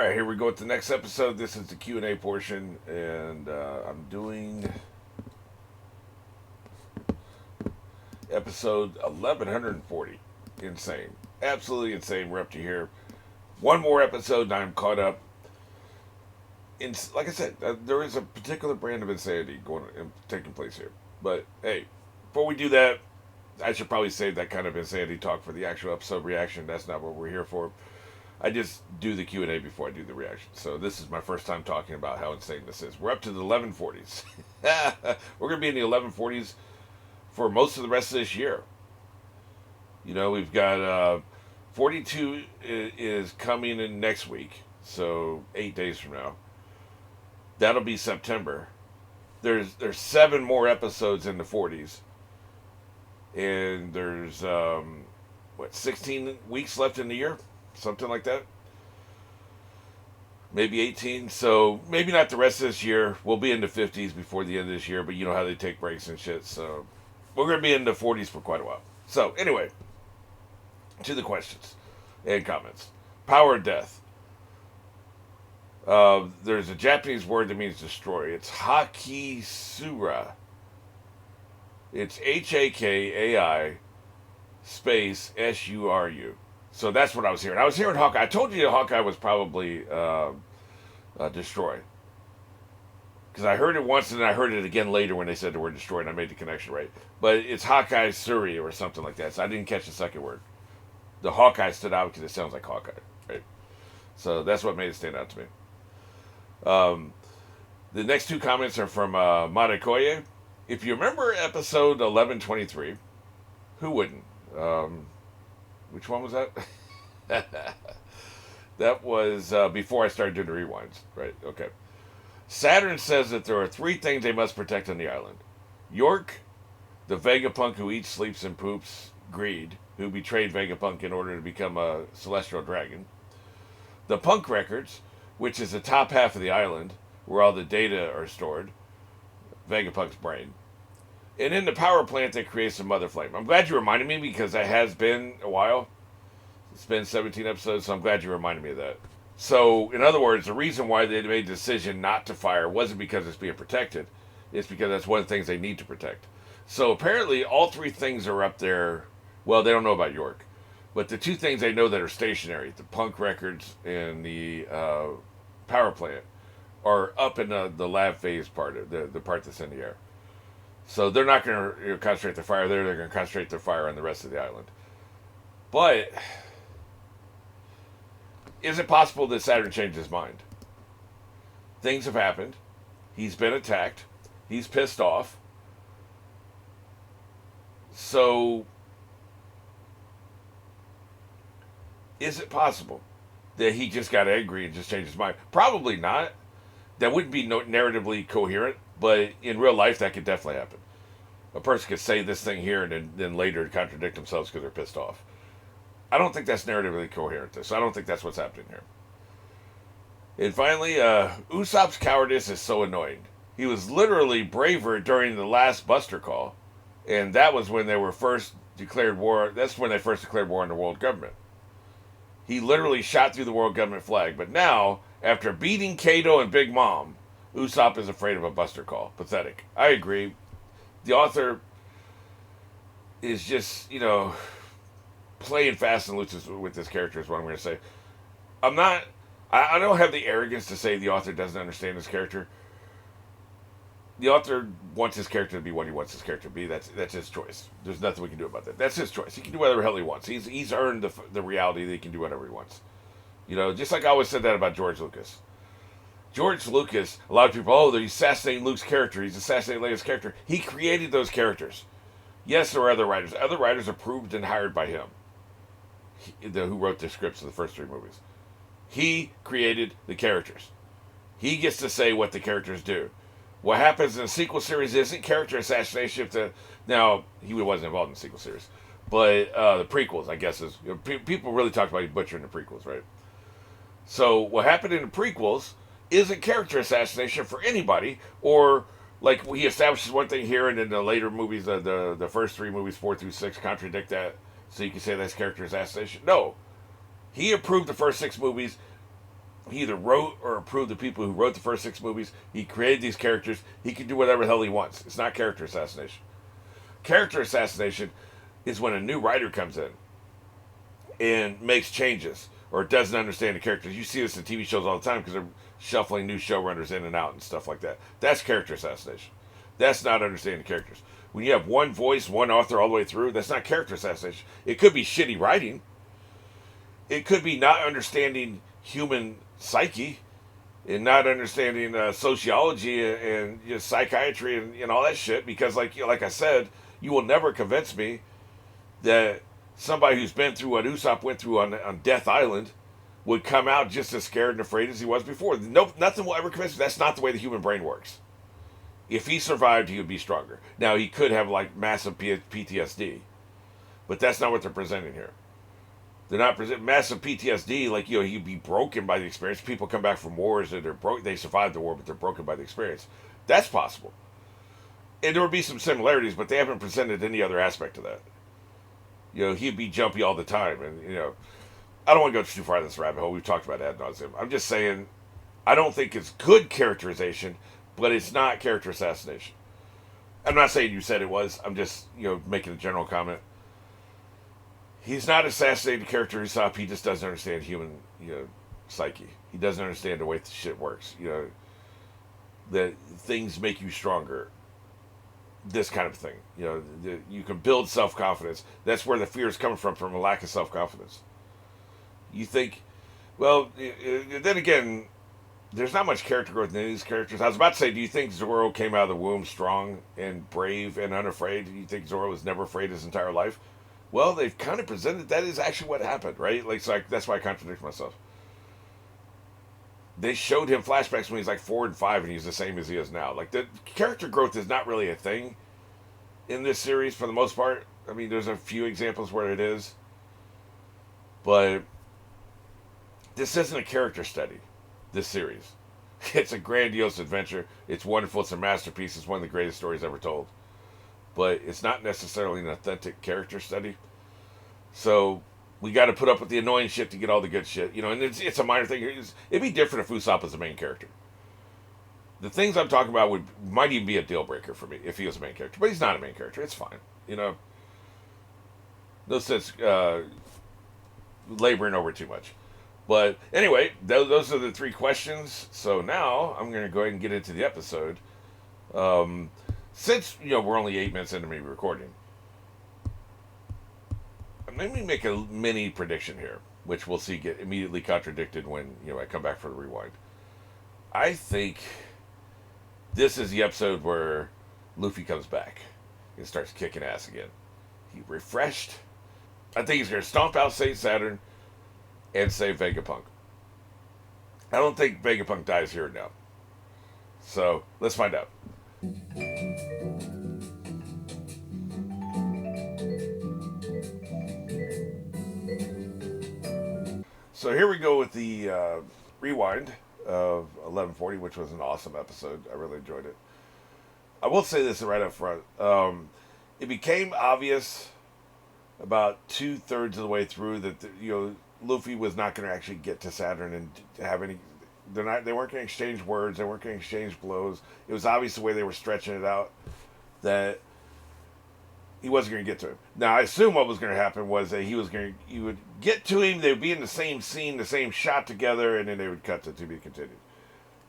right, here we go with the next episode. This is the Q&A portion, and I'm doing episode 1140. Insane. Absolutely insane. We're up to here. One more episode, and I'm caught up. Like I said, there is a particular brand of insanity taking place here. But, hey, before we do that, I should probably save that kind of insanity talk for the actual episode reaction. That's not what we're here for. I just do the Q&A before I do the reaction. So this is my first time talking about how insane this is. We're up to the 1140s. We're going to be in the 1140s for most of the rest of this year. You know, we've got 42 is coming in next week. So 8 days from now. That'll be September. There's 7 more episodes in the 40s. And there's, 16 weeks left in the year? Something like that. Maybe 18. So maybe not the rest of this year. We'll be in the 50s before the end of this year, but you know how they take breaks and shit. So we're going to be in the 40s for quite a while. So anyway, to the questions and comments. Power of death. There's a Japanese word that means destroy. It's Hakisura. It's Hakai space Suru. So that's what I was hearing. I was hearing Hawkeye. I told you that Hawkeye was probably destroy. Because I heard it once and then I heard it again later when they said the word destroy and I made the connection right. But it's Hawkeye Suri or something like that. So I didn't catch the second word. The Hawkeye stood out because it sounds like Hawkeye, right? So that's what made it stand out to me. The next 2 comments are from Madakoye. If you remember episode 1123, who wouldn't? Which one was that? That was before I started doing the rewinds. Right, okay. Saturn says that there are 3 things they must protect on the island. York, the Vegapunk who eats, sleeps, and poops, Greed, who betrayed Vegapunk in order to become a celestial dragon. The Punk Records, which is the top half of the island, where all the data are stored. Vegapunk's brain. And in the power plant that creates the Mother Flame. I'm glad you reminded me because that has been a while. It's been 17 episodes, so I'm glad you reminded me of that. So, in other words, the reason why they made the decision not to fire wasn't because it's being protected. It's because that's one of the things they need to protect. So, apparently, all 3 things are up there. Well, they don't know about York. But the 2 things they know that are stationary, the Punk Records and the power plant, are up in the lab phase part, of the part that's in the air. So they're not going to concentrate their fire there. They're going to concentrate their fire on the rest of the island. But is it possible that Saturn changed his mind? Things have happened. He's been attacked. He's pissed off. So is it possible that he just got angry and just changed his mind? Probably not. That wouldn't be narratively coherent, but in real life, that could definitely happen. A person could say this thing here and then later contradict themselves because they're pissed off. I don't think that's narratively coherent, so I don't think that's what's happening here. And finally, Usopp's cowardice is so annoying. He was literally braver during the last Buster call, and that was when they were first declared war. That's when they first declared war on the world government. He literally shot through the world government flag, but now, after beating Kato and Big Mom, Usopp is afraid of a Buster call. Pathetic. I agree. The author is just, playing fast and loose with this character is what I'm going to say. I don't have the arrogance to say the author doesn't understand his character. The author wants his character to be what he wants his character to be. That's his choice. There's nothing we can do about that. That's his choice. He can do whatever the hell he wants. He's earned the reality that he can do whatever he wants. Just like I always said that about George Lucas. George Lucas, a lot of people, he's assassinating Luke's character. He's assassinating Leia's character. He created those characters. Yes, there are other writers. Other writers approved and hired by him. Who wrote the scripts of the first 3 movies. He created the characters. He gets to say what the characters do. What happens in the sequel series isn't character assassination. Now, he wasn't involved in the sequel series. But the prequels, I guess, is... people really talk about butchering the prequels, right? So, what happened in the prequels isn't character assassination for anybody, or like he establishes one thing here and then the later movies, the first 3 movies, 4 through 6, contradict that, so you can say that's character assassination. No. He approved the first 6 movies He either wrote or approved the people who wrote the first 6 movies. He created these characters. He can do whatever the hell he wants. It's not character assassination. Character assassination is when a new writer comes in and makes changes or doesn't understand the characters. You see this in TV shows all the time because they're shuffling new showrunners in and out and stuff like that. That's character assassination. That's not understanding the characters. When you have one voice, one author all the way through, that's not character assassination. It could be shitty writing. It could be not understanding human psyche and not understanding sociology and psychiatry and all that shit. Because, like I said, you will never convince me that somebody who's been through what Usopp went through on Death Island would come out just as scared and afraid as he was before. Nothing will ever convince me. That's not the way the human brain works. If he survived, he would be stronger. Now, he could have massive PTSD, but that's not what they're presenting here. They're not presenting massive PTSD he'd be broken by the experience. People come back from wars and they survived the war, but they're broken by the experience. That's possible. And there would be some similarities, but they haven't presented any other aspect of that. He'd be jumpy all the time, and I don't want to go too far in this rabbit hole. We've talked about ad nauseum. I'm just saying, I don't think it's good characterization, but it's not character assassination. I'm not saying you said it was. I'm just, making a general comment. He's not assassinating the character Usopp. He just doesn't understand human, psyche. He doesn't understand the way the shit works. That things make you stronger. This kind of thing. You can build self-confidence. That's where the fear is coming from a lack of self-confidence. You think, well, then again, there's not much character growth in any of these characters. I was about to say, do you think Zoro came out of the womb strong and brave and unafraid? Do you think Zoro was never afraid his entire life? Well, they've kind of presented that is actually what happened, right? That's why I contradict myself. They showed him flashbacks when he's 4 and 5 and he's the same as he is now. The character growth is not really a thing in this series for the most part. I mean, there's a few examples where it is. But this isn't a character study, this series. It's a grandiose adventure. It's wonderful. It's a masterpiece. It's one of the greatest stories ever told. But it's not necessarily an authentic character study. So we got to put up with the annoying shit to get all the good shit. And it's a minor thing. It'd be different if Usopp was the main character. The things I'm talking about might even be a deal breaker for me if he was a main character. But he's not a main character. It's fine. No sense laboring over it too much. But anyway, those are the 3 questions. So now I'm going to go ahead and get into the episode. Since, we're only 8 minutes into me recording, let me make a mini prediction here, which we'll see get immediately contradicted when, I come back for the rewind. I think this is the episode where Luffy comes back and starts kicking ass again. He refreshed. I think he's going to stomp out Saint Saturn and save Vegapunk. I don't think Vegapunk dies here now. So, let's find out. So here we go with the rewind of 1140, which was an awesome episode. I really enjoyed it. I will say this right up front. It became obvious about 2/3 of the way through that Luffy was not going to actually get to Saturn and have any. They weren't going to exchange words. They weren't going to exchange blows. It was obvious the way they were stretching it out that he wasn't going to get to him. Now I assume what was going to happen was that he would get to him. They would be in the same scene, the same shot together, and then they would cut to be continued.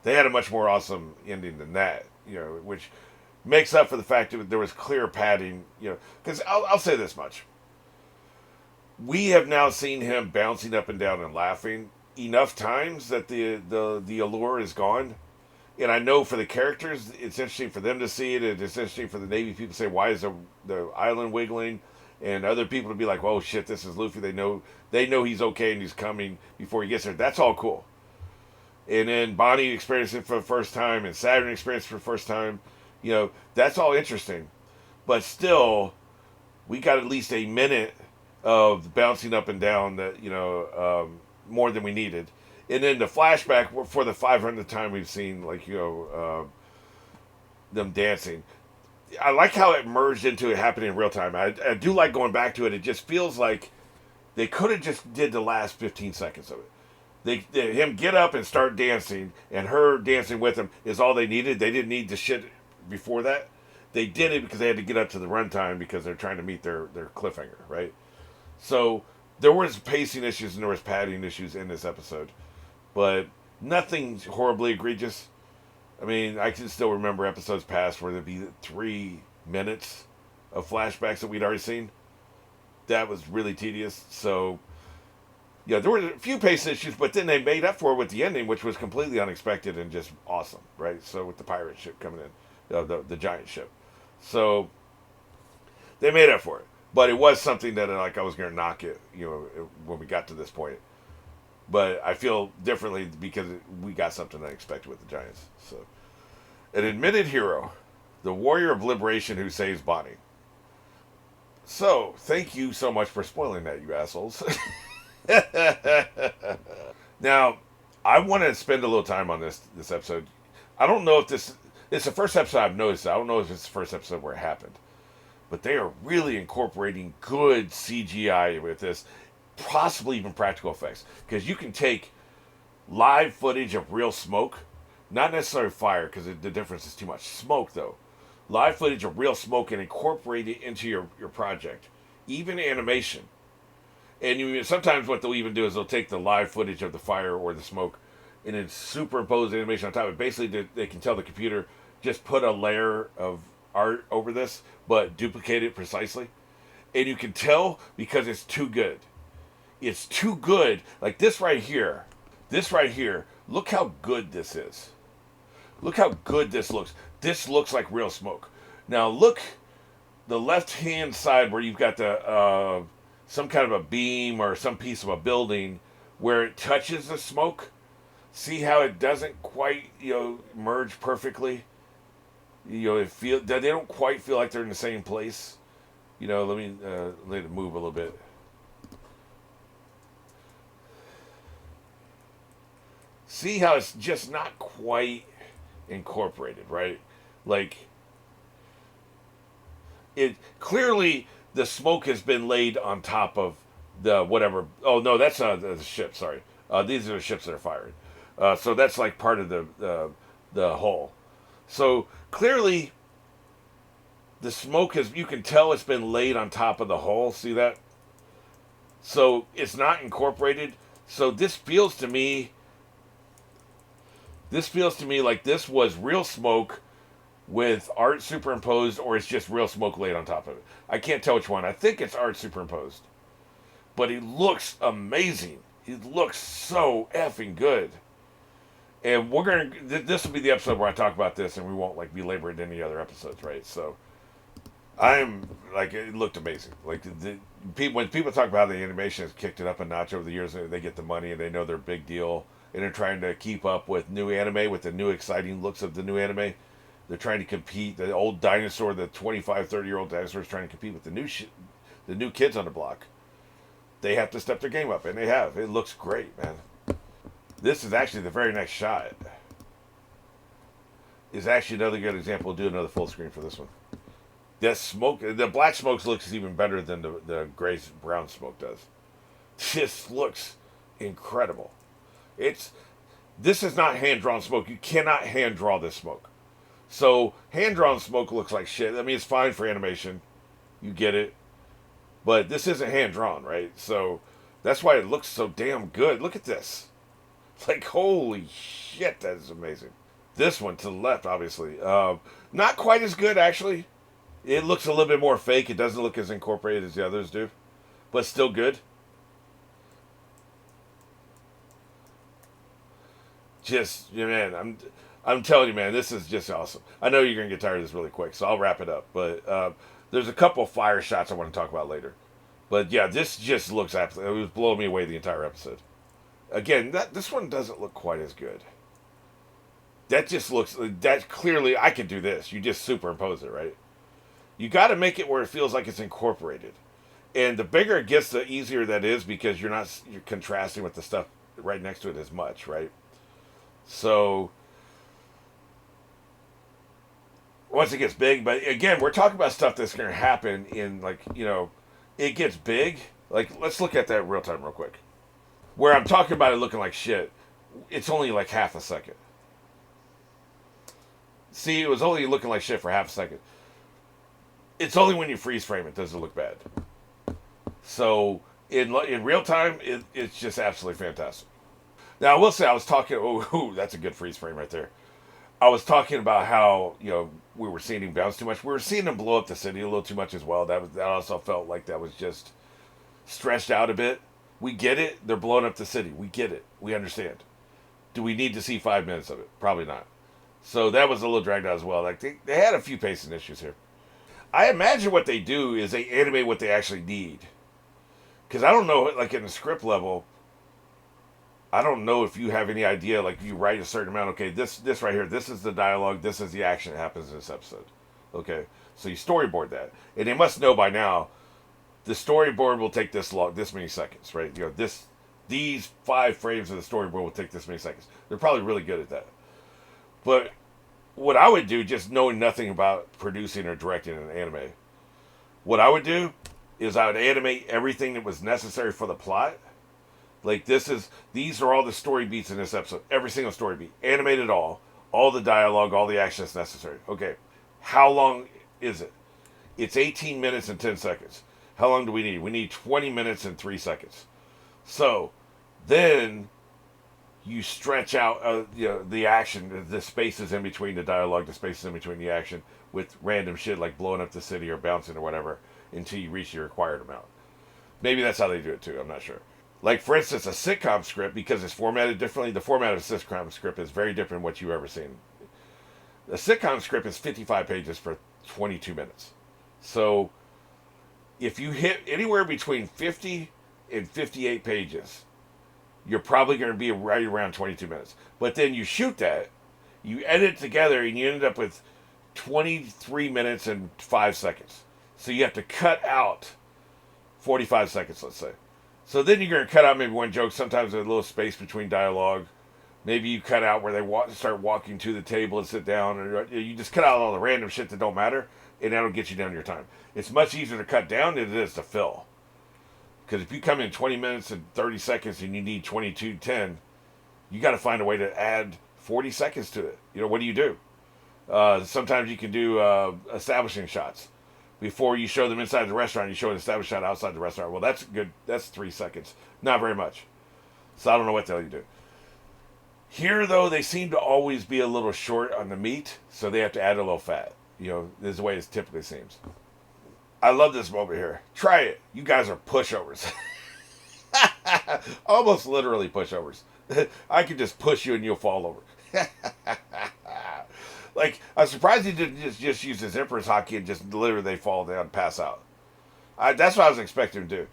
They had a much more awesome ending than that, which makes up for the fact that there was clear padding. Because I'll say this much. We have now seen him bouncing up and down and laughing enough times that the allure is gone. And I know for the characters, it's interesting for them to see it. It's interesting for the Navy people to say, why is the island wiggling? And other people to be like, oh shit, this is Luffy. They know he's okay and he's coming before he gets there. That's all cool. And then Bonnie experienced it for the first time and Saturn experienced it for the first time. That's all interesting. But still, we got at least a minute of bouncing up and down that, more than we needed. And then the flashback for the 500th time we've seen, them dancing. I like how it merged into it happening in real time. I do like going back to it. It just feels like they could have just did the last 15 seconds of it. Him get up and start dancing, and her dancing with him is all they needed. They didn't need the shit before that. They did it because they had to get up to the runtime because they're trying to meet their cliffhanger, right? So there was pacing issues and there was padding issues in this episode, but nothing horribly egregious. I mean, I can still remember episodes past where there'd be 3 minutes of flashbacks that we'd already seen. That was really tedious. So, yeah, there were a few pace issues, but then they made up for it with the ending, which was completely unexpected and just awesome, right? So, with the pirate ship coming in, the giant ship. So, they made up for it. But it was something that like I was going to knock it, when we got to this point. But I feel differently because we got something unexpected with the Giants. So, an admitted hero, the warrior of liberation who saves Bonnie. So, thank you so much for spoiling that, you assholes. Now, I want to spend a little time on this episode. I don't know if it's the first episode I've noticed. I don't know if it's the first episode where it happened. But they are really incorporating good CGI with this, possibly even practical effects. Because you can take live footage of real smoke, not necessarily fire, because the difference is too much. Smoke, though. Live footage of real smoke and incorporate it into your project. Even animation. And sometimes what they'll even do is they'll take the live footage of the fire or the smoke and then superimpose animation on top of it. Basically, they can tell the computer, just put a layer of art over this, but duplicate it precisely. And you can tell because it's too good. It's too good. Like this right here. Look how good this is. Look how good this looks. This looks like real smoke. Now look, the left-hand side where you've got the some kind of a beam or some piece of a building where it touches the smoke. See how it doesn't quite, merge perfectly? They don't quite feel like they're in the same place. Let me let it move a little bit. See how it's just not quite incorporated, right? Like, it clearly the smoke has been laid on top of the whatever. Oh no, that's the ship. Sorry, these are the ships that are firing. So that's like part of the hull. So clearly, the smoke you can tell it's been laid on top of the hull. See that? So it's not incorporated. So this feels to me like this was real smoke with art superimposed, or it's just real smoke laid on top of it. I can't tell which one. I think it's art superimposed. But he looks amazing. He looks so effing good. And this will be the episode where I talk about this, and we won't belabor it in any other episodes, right? So it looked amazing. Like when people talk about how the animation has kicked it up a notch over the years, they get the money and they know they're a big deal, and they're trying to keep up with new anime, with the new exciting looks of the new anime. They're trying to compete. The old dinosaur, the 25, 30-year-old dinosaur is trying to compete with the new kids on the block. They have to step their game up, and they have. It looks great, man. This is actually the very next shot. Is actually another good example. We'll do another full screen for this one. The black smoke looks even better than the gray brown smoke does. This looks incredible. This is not hand-drawn smoke. You cannot hand-draw this smoke. So hand-drawn smoke looks like shit. I mean, it's fine for animation. You get it. But this isn't hand-drawn, right? So that's why it looks so damn good. Look at this. Like, holy shit, that is amazing. This one to the left, obviously. Not quite as good, actually. It looks a little bit more fake. It doesn't look as incorporated as the others do. But still good. Just, man, I'm telling you, man, this is just awesome. I know you're going to get tired of this really quick, so I'll wrap it up. But there's a couple fire shots I want to talk about later. But yeah, this just looks absolutely, it was blowing me away the entire episode. Again, this one doesn't look quite as good. That just looks, that clearly, I could do this. You just superimpose it, right? You got to make it where it feels like it's incorporated. And the bigger it gets, the easier that is, because you're contrasting with the stuff right next to it as much, right? So, once it gets big, but again, we're talking about stuff that's going to happen in, it gets big. Like, let's look at that real time real quick. Where I'm talking about it looking like shit, it's only like half a second. See, it was only looking like shit for half a second. It's only when you freeze frame it does it look bad. So in real time, it's just absolutely fantastic. Now I will say I was talking. Oh, that's a good freeze frame right there. I was talking about how we were seeing him bounce too much. We were seeing him blow up the city a little too much as well. That also felt like that was just stretched out a bit. We get it. They're blowing up the city. We get it. We understand. Do we need to see 5 minutes of it? Probably not. So that was a little dragged out as well. Like they had a few pacing issues here. I imagine what they do is they animate what they actually need. Because I don't know, like in the script level, I don't know if you have any idea. Like you write a certain amount. Okay, this right here, this is the dialogue. This is the action that happens in this episode. Okay, so you storyboard that, and they must know by now. The storyboard will take this many seconds, right? These 5 frames of the storyboard will take this many seconds. They're probably really good at that. But what I would do, just knowing nothing about producing or directing an anime, what I would do is I would animate everything that was necessary for the plot. Like these are all the story beats in this episode. Every single story beat. Animate it all the dialogue, all the action that's necessary. Okay. How long is it? It's 18 minutes and 10 seconds. How long do we need? We need 20 minutes and 3 seconds. So then you stretch out the action, the spaces in between the dialogue, the spaces in between the action with random shit like blowing up the city or bouncing or whatever until you reach your required amount. Maybe that's how they do it too. I'm not sure. Like, for instance, a sitcom script, because it's formatted differently, the format of a sitcom script is very different than what you've ever seen. A sitcom script is 55 pages for 22 minutes. So if you hit anywhere between 50 and 58 pages, you're probably going to be right around 22 minutes. But then you shoot that, you edit it together, and you end up with 23 minutes and 5 seconds. So you have to cut out 45 seconds, let's say. So then you're going to cut out maybe one joke. Sometimes there's a little space between dialogue. Maybe you cut out where they start walking to the table and sit down. Or you just cut out all the random shit that don't matter, and that'll get you down to your time. It's much easier to cut down than it is to fill. Because if you come in 20 minutes and 30 seconds and you need 22:10, you got to find a way to add 40 seconds to it. What do you do? Sometimes you can do establishing shots. Before you show them inside the restaurant, you show an established shot outside the restaurant. Well, that's good. That's 3 seconds. Not very much. So I don't know what the hell you do. Here, though, they seem to always be a little short on the meat, so they have to add a little fat. This is the way it typically seems. I love this moment here. Try it. You guys are pushovers. Almost literally pushovers. I could just push you and you'll fall over. Like, I'm surprised he didn't just use his Emperor's hockey and just literally they fall down and pass out. That's what I was expecting him to do.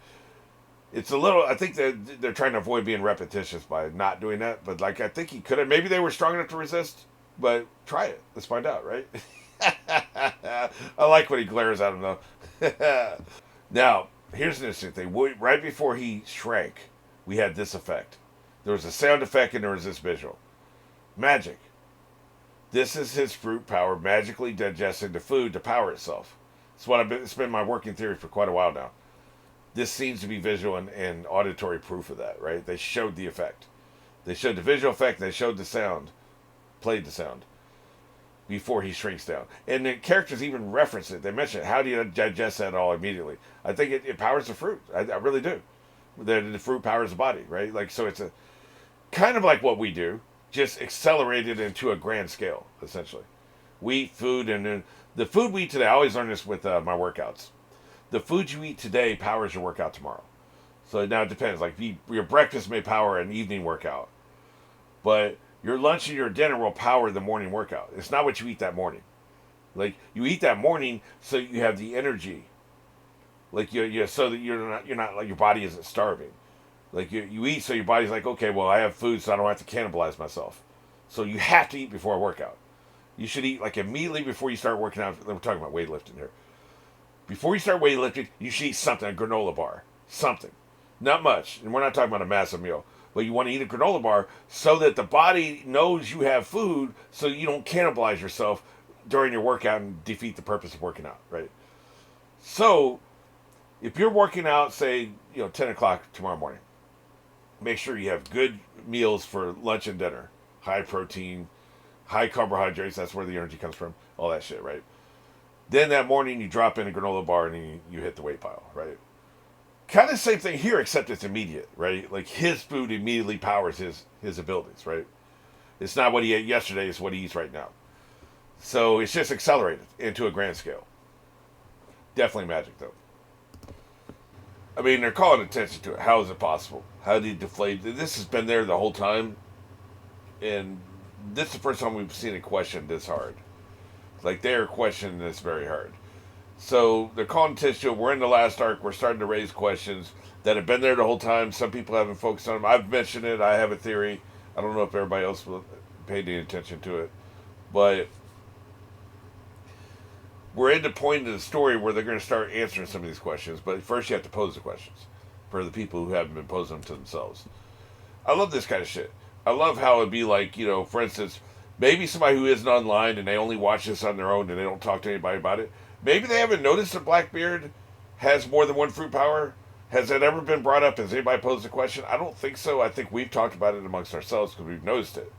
It's a little, I think they're trying to avoid being repetitious by not doing that. But, like, I think he could have. Maybe they were strong enough to resist. But try it. Let's find out, right? I like when he glares at him, though. Now, here's an interesting thing. Right before he shrank, we had this effect. There was a sound effect and there was this visual. Magic. This is his fruit power magically digesting the food to power itself. It's been my working theory for quite a while now. This seems to be visual and auditory proof of that, right? They showed the effect. They showed the visual effect, they showed the sound, played the sound, before he shrinks down. And the characters even reference it. They mention it. How do you digest that all immediately? I think it powers the fruit. I really do. The fruit powers the body, right? Like, so it's a kind of like what we do, just accelerated into a grand scale, essentially. We eat food, and then the food we eat today, I always learn this with my workouts. The food you eat today powers your workout tomorrow. So now it depends. Like, your breakfast may power an evening workout, but your lunch and your dinner will power the morning workout. It's not what you eat that morning. Like, you eat that morning so you have the energy. Like, so that you're not like your body isn't starving. Like, you eat so your body's like, okay, well, I have food so I don't have to cannibalize myself. So you have to eat before a workout. You should eat like immediately before you start working out. We're talking about weightlifting here. Before you start weightlifting, you should eat something, a granola bar. Something. Not much. And we're not talking about a massive meal. But you want to eat a granola bar so that the body knows you have food so you don't cannibalize yourself during your workout and defeat the purpose of working out, right? So, if you're working out, say, 10 o'clock tomorrow morning, Make sure you have good meals for lunch and dinner. High protein, high carbohydrates. That's where the energy comes from. All that shit, right? Then that morning you drop in a granola bar and you hit the weight pile, right? Kind of same thing here, except it's immediate, right? Like his food immediately powers his abilities, right? It's not what he ate yesterday; it's what he eats right now. So it's just accelerated into a grand scale. Definitely magic, though. I mean, they're calling attention to it. How is it possible? How did he deflate? This has been there the whole time, and this is the first time we've seen it questioned this hard. Like they're questioning this very hard. So they're calling attention to it. We're in the last arc. We're starting to raise questions that have been there the whole time. Some people haven't focused on them. I've mentioned it. I have a theory. I don't know if everybody else will pay any attention to it, but we're at the point in the story where they're going to start answering some of these questions. But first, you have to pose the questions for the people who haven't been posing them to themselves. I love this kind of shit. I love how it'd be like, for instance, maybe somebody who isn't online and they only watch this on their own and they don't talk to anybody about it. Maybe they haven't noticed that Blackbeard has more than one fruit power. Has that ever been brought up? Has anybody posed the question? I don't think so. I think we've talked about it amongst ourselves because we've noticed it.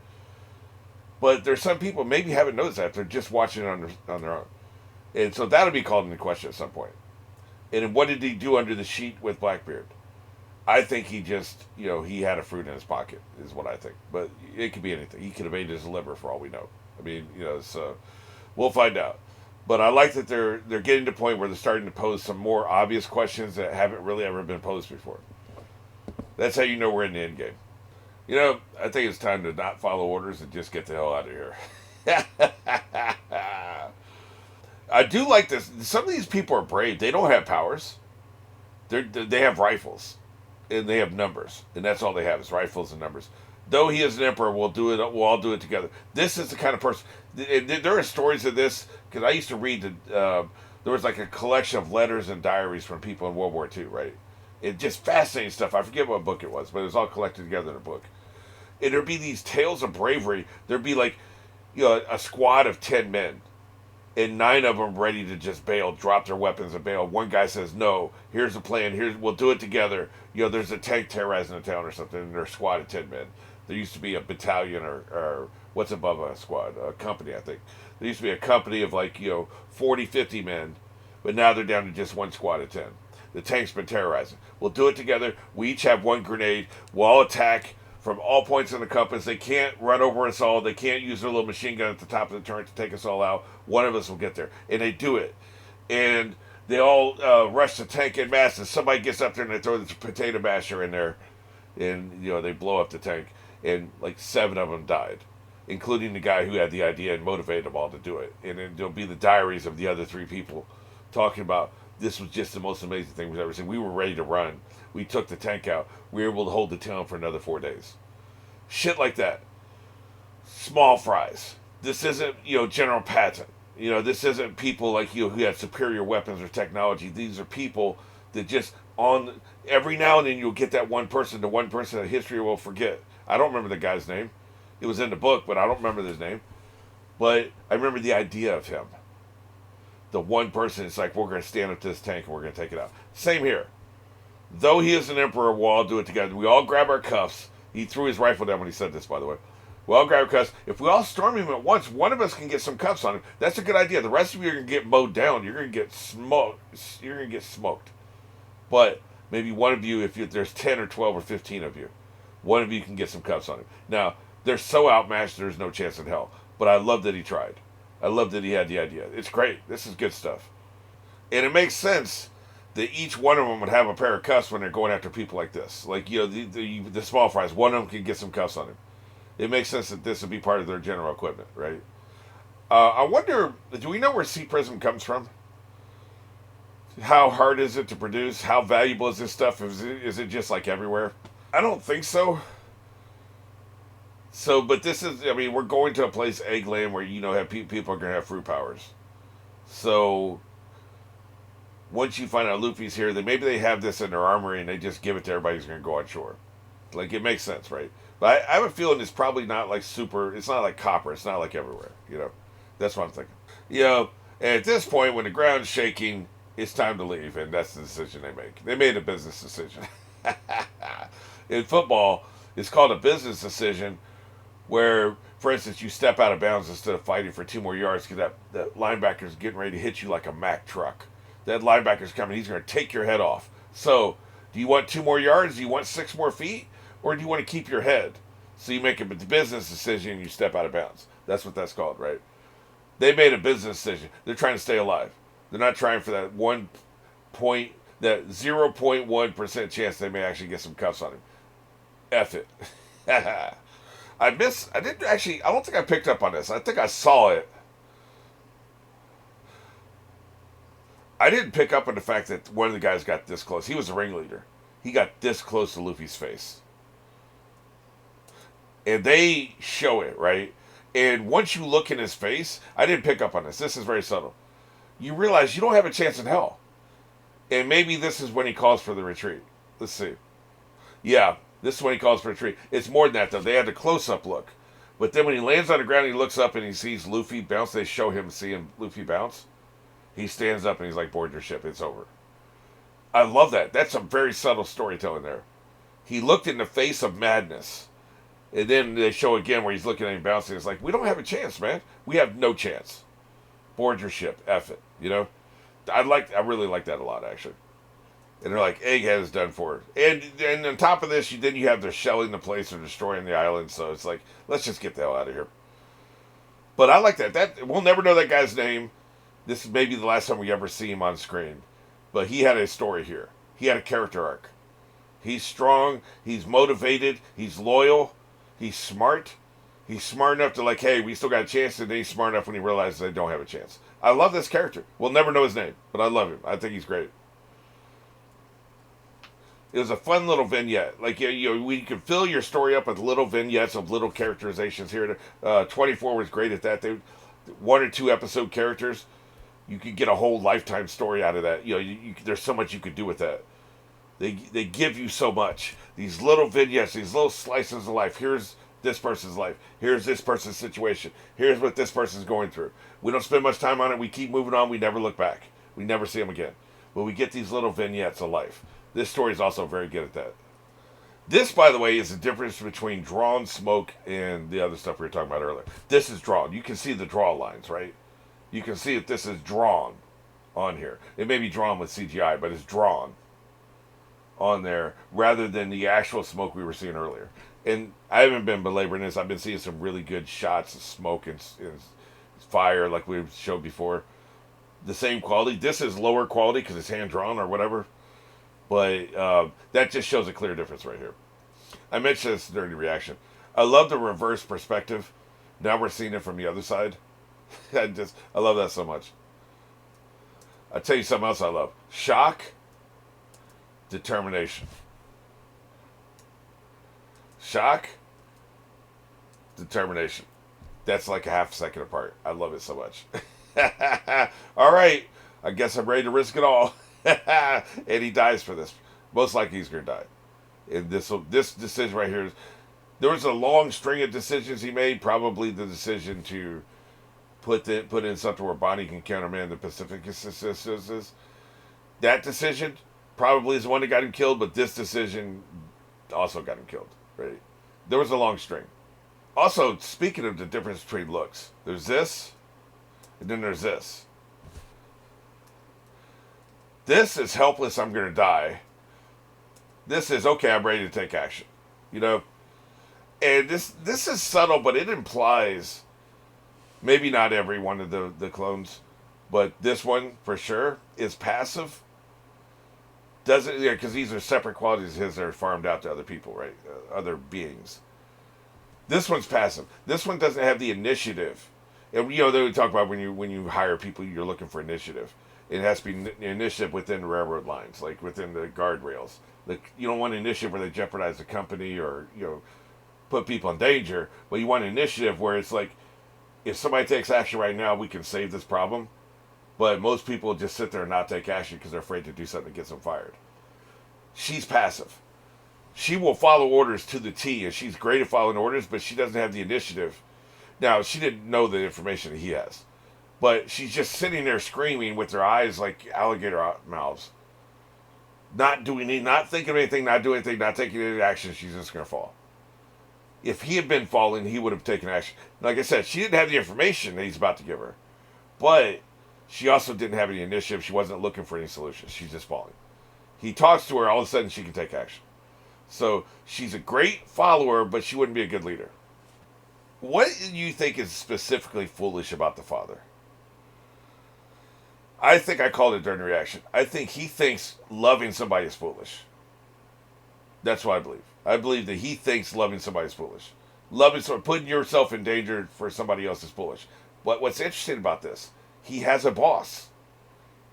But there's some people maybe haven't noticed that. They're just watching it on their own. And so that'll be called into question at some point. And what did he do under the sheet with Blackbeard? I think he just, he had a fruit in his pocket, is what I think. But it could be anything. He could have ate his liver for all we know. I mean, so we'll find out. But I like that they're getting to the point where they're starting to pose some more obvious questions that haven't really ever been posed before. That's how you know we're in the end game. I think it's time to not follow orders and just get the hell out of here. I do like this. Some of these people are brave. They don't have powers. They have rifles, and they have numbers, and that's all they have is rifles and numbers. Though he is an emperor, we'll do it. We'll all do it together. This is the kind of person. There are stories of this because I used to read there was like a collection of letters and diaries from people in World War II. Right, it just fascinating stuff. I forget what book it was, but it was all collected together in a book. And there'd be these tales of bravery. There'd be like, a squad of 10 men, and 9 of them ready to just bail, drop their weapons and bail. One guy says, "No, here's the plan. We'll do it together." There's a tank terrorizing the town or something, and they're a squad of 10 men. There used to be a battalion or what's above a squad? A company, I think. There used to be a company of 40, 50 men, but now they're down to just one squad of 10. The tank's been terrorizing. We'll do it together. We each have one grenade. We'll all attack from all points in the compass. They can't run over us all. They can't use their little machine gun at the top of the turret to take us all out. One of us will get there. And they do it. And they all rush the tank en masse, and somebody gets up there and they throw the potato masher in there, and they blow up the tank. And 7 of them died, including the guy who had the idea and motivated them all to do it. And then there'll be the diaries of the other 3 people talking about this was just the most amazing thing we've ever seen. We were ready to run. We took the tank out. We were able to hold the town for another 4 days. Shit like that. Small fries. This isn't, General Patton. This isn't people like you who had superior weapons or technology. These are people that just every now and then you'll get that one person, the one person that history will forget. I don't remember the guy's name. It was in the book, but I don't remember his name. But I remember the idea of him. The one person, it's like, we're going to stand up to this tank and we're going to take it out. Same here. Though he is an emperor, we'll all do it together. We all grab our cuffs. He threw his rifle down when he said this, by the way. We all grab our cuffs. If we all storm him at once, one of us can get some cuffs on him. That's a good idea. The rest of you are going to get mowed down. You're going to get smoked. You're going to get smoked. But maybe one of you, there's 10 or 12 or 15 of you, one of you can get some cuffs on him. Now, they're so outmatched, there's no chance in hell. But I love that he tried. I love that he had the idea. It's great. This is good stuff. And it makes sense that each one of them would have a pair of cuffs when they're going after people like this. The small fries, one of them can get some cuffs on him. It makes sense that this would be part of their general equipment, right? I wonder, do we know where Sea Prism comes from? How hard is it to produce? How valuable is this stuff? Is it just like everywhere? I don't think so. So, but this is, we're going to a place, Eggland, where, have people are going to have fruit powers. So, once you find out Luffy's here, then maybe they have this in their armory and they just give it to everybody who's going to go on shore. It makes sense, right? But I have a feeling it's probably not it's not like copper. It's not like everywhere, That's what I'm thinking. And at this point, when the ground's shaking, it's time to leave, and that's the decision they make. They made a business decision. In football, it's called a business decision where, for instance, you step out of bounds instead of fighting for 2 more yards because that linebacker's getting ready to hit you like a Mack truck. That linebacker's coming. He's going to take your head off. So, do you want 2 more yards? Do you want 6 more feet? Or do you want to keep your head? So you make a business decision and you step out of bounds. That's what that's called, right? They made a business decision. They're trying to stay alive. They're not trying for that that 0.1% chance they may actually get some cuffs on him. F it. I don't think I picked up on this. I think I saw it. I didn't pick up on the fact that one of the guys got this close. He was the ringleader. He got this close to Luffy's face. And they show it, right? And once you look in his face, I didn't pick up on this. This is very subtle. You realize you don't have a chance in hell. And maybe this is when he calls for the retreat. Let's see. Yeah, this is when he calls for retreat. It's more than that, though. They had a close-up look. But then when he lands on the ground, he looks up and he sees Luffy bounce. They show him seeing Luffy bounce. He stands up and he's like, board your ship. It's over. I love that. That's some very subtle storytelling there. He looked in the face of madness. And then they show again where he's looking at him bouncing. It's like, we don't have a chance, man. We have no chance. Board your ship. F it. You know? I really like that a lot, actually. And they're like, Egghead is done for. And on top of this, then you have their shelling the place or destroying the island. So it's like, let's just get the hell out of here. But I like that. We'll never know that guy's name. This is maybe the last time we ever see him on screen. But he had a story here. He had a character arc. He's strong. He's motivated. He's loyal. He's smart. He's smart enough to like, hey, we still got a chance. And then he's smart enough when he realizes they don't have a chance. I love this character. We'll never know his name, but I love him. I think he's great. It was a fun little vignette. Like, we could fill your story up with little vignettes of little characterizations here. 24 was great at that. 1 or 2 episode characters. You could get a whole lifetime story out of that. There's so much you could do with that. They give you so much. These little vignettes, these little slices of life. Here's this person's life. Here's this person's situation. Here's what this person's going through. We don't spend much time on it. We keep moving on. We never look back. We never see them again. But we get these little vignettes of life. This story is also very good at that. This, by the way, is the difference between drawn smoke and the other stuff we were talking about earlier. This is drawn. You can see the draw lines, right? You can see that this is drawn on here. It may be drawn with CGI, but it's drawn on there rather than the actual smoke we were seeing earlier. And I haven't been belaboring this. I've been seeing some really good shots of smoke and fire like we showed before. The same quality. This is lower quality because it's hand-drawn or whatever. But that just shows a clear difference right here. I mentioned this during the reaction. I love the reverse perspective. Now we're seeing it from the other side. I love that so much. I'll tell you something else I love. Shock, determination. Shock, determination. That's like a half second apart. I love it so much. All right. I guess I'm ready to risk it all. And he dies for this. Most likely he's going to die. And this decision right here, there was a long string of decisions he made. Probably the decision to put in something where Bonnie can countermand the Pacific. That decision probably is the one that got him killed, but this decision also got him killed. Right? There was a long string. Also, speaking of the difference between looks, there's this, and then there's this. This is helpless, I'm going to die. This is, okay, I'm ready to take action. And this is subtle, but it implies, maybe not every one of the clones, but this one, for sure, is passive. Doesn't, because these are separate qualities of his that are farmed out to other people, right? Other beings. This one's passive. This one doesn't have the initiative. And, they talk about when you hire people, you're looking for initiative. It has to be initiative within the railroad lines, like within the guardrails. Like, you don't want initiative where they jeopardize the company or, put people in danger. But you want initiative where it's like, if somebody takes action right now, we can save this problem. But most people just sit there and not take action because they're afraid to do something that gets them fired. She's passive. She will follow orders to the T, and she's great at following orders, but she doesn't have the initiative. Now, she didn't know the information that he has. But she's just sitting there screaming with her eyes like alligator mouths. not thinking of anything, not doing anything, not taking any action, she's just going to fall. If he had been falling, he would have taken action. Like I said, she didn't have the information that he's about to give her, but she also didn't have any initiative. She wasn't looking for any solutions. She's just falling. He talks to her, all of a sudden she can take action. So she's a great follower, but she wouldn't be a good leader. What do you think is specifically foolish about the father? I think I called it during the reaction. I think he thinks loving somebody is foolish. That's what I believe. I believe that he thinks loving somebody is foolish. Putting yourself in danger for somebody else is foolish. What's interesting about this? He has a boss.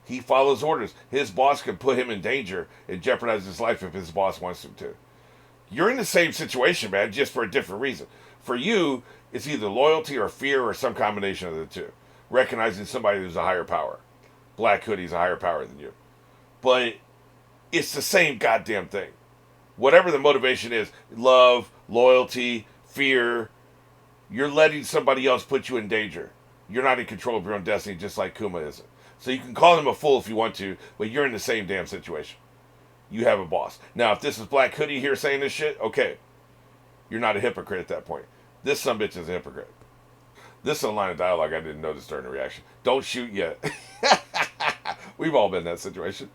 He follows orders. His boss can put him in danger and jeopardize his life if his boss wants him to. You're in the same situation, man, just for a different reason. For you, it's either loyalty or fear or some combination of the two. Recognizing somebody who's a higher power. Black Hoodie's a higher power than you. But it's the same goddamn thing. Whatever the motivation is, love, loyalty, fear, you're letting somebody else put you in danger. You're not in control of your own destiny, just like Kuma isn't. So you can call him a fool if you want to, but you're in the same damn situation. You have a boss. Now, if this is Black Hoodie here saying this shit, okay. You're not a hypocrite at that point. This sumbitch is a hypocrite. This is a line of dialogue I didn't notice during the reaction. Don't shoot yet. We've all been in that situation.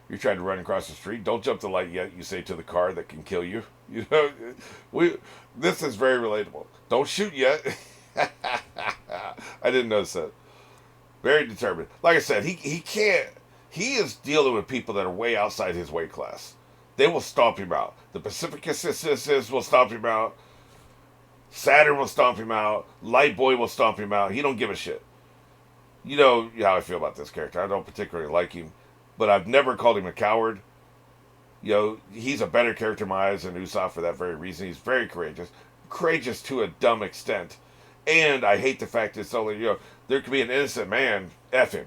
You're trying to run across the street. Don't jump the light yet, you say to the car that can kill you. You know, this is very relatable. Don't shoot yet. I didn't notice that. Very determined. Like I said, he can't. He is dealing with people that are way outside his weight class. They will stomp him out. The Pacificus will stomp him out. Saturn will stomp him out. Light Boy will stomp him out. He don't give a shit. You know how I feel about this character. I don't particularly like him, but I've never called him a coward. You know, he's a better character in my eyes than Usopp for that very reason. He's very courageous. Courageous to a dumb extent. And I hate the fact that it's only, there could be an innocent man, F him.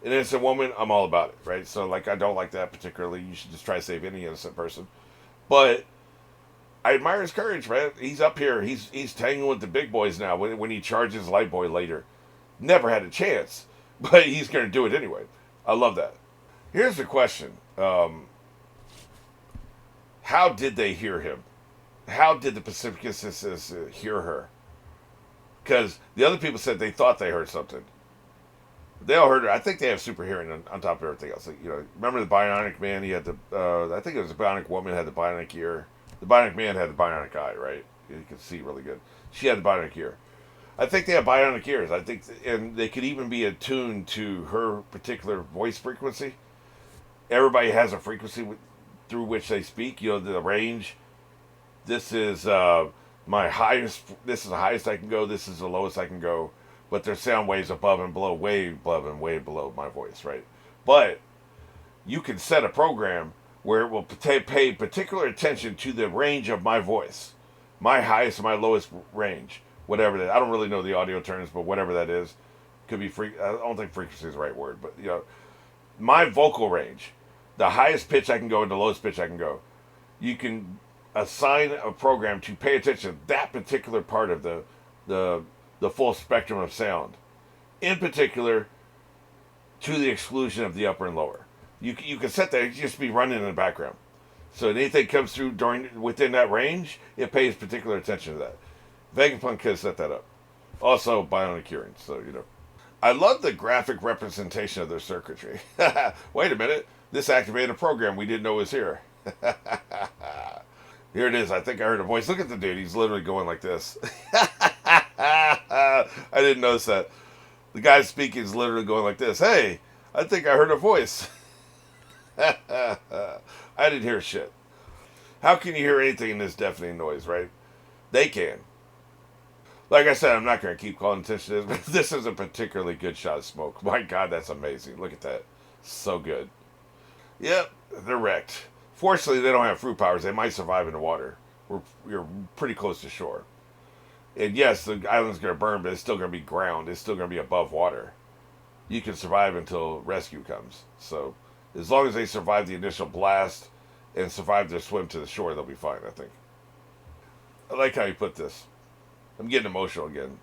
An innocent woman, I'm all about it, right? So, like, I don't like that particularly. You should just try to save any innocent person. But I admire his courage, man. He's up here. He's tangling with the big boys now when he charges Light Boy later. Never had a chance, but he's going to do it anyway. I love that. Here's the question. How did they hear him? How did the Pacificists hear her? Because the other people said they thought they heard something. They all heard her. I think they have super hearing on top of everything else. Like, remember the Bionic Man? He had the, I think it was the Bionic Woman had the Bionic ear. The Bionic Man had the Bionic eye, right? You could see really good. She had the Bionic ear. I think they have bionic ears. I think, and they could even be attuned to her particular voice frequency. Everybody has a frequency through which they speak. The range. This is my highest. This is the highest I can go. This is the lowest I can go. But there's sound waves above and below, way above and way below my voice, right? But you can set a program where it will pay particular attention to the range of my voice, my highest and my lowest range. Whatever that, I don't really know the audio terms, but whatever that is, could be I don't think frequency is the right word, but my vocal range, the highest pitch I can go and the lowest pitch I can go. You can assign a program to pay attention to that particular part of the full spectrum of sound, in particular, to the exclusion of the upper and lower. You can set that; it just be running in the background. So anything comes through within that range, it pays particular attention to that. Vegapunk could have set that up. Also, bionic hearing, so I love the graphic representation of their circuitry. Wait a minute. This activated a program we didn't know was here. Here it is. I think I heard a voice. Look at the dude. He's literally going like this. I didn't notice that. The guy speaking is literally going like this. Hey, I think I heard a voice. I didn't hear shit. How can you hear anything in this deafening noise, right? They can. Like I said, I'm not going to keep calling attention to this, but this is a particularly good shot of smoke. My God, that's amazing. Look at that. So good. Yep, they're wrecked. Fortunately, they don't have fruit powers. They might survive in the water. We're pretty close to shore. And yes, the island's going to burn, but it's still going to be ground. It's still going to be above water. You can survive until rescue comes. So, as long as they survive the initial blast and survive their swim to the shore, they'll be fine, I think. I like how you put this. I'm getting emotional again.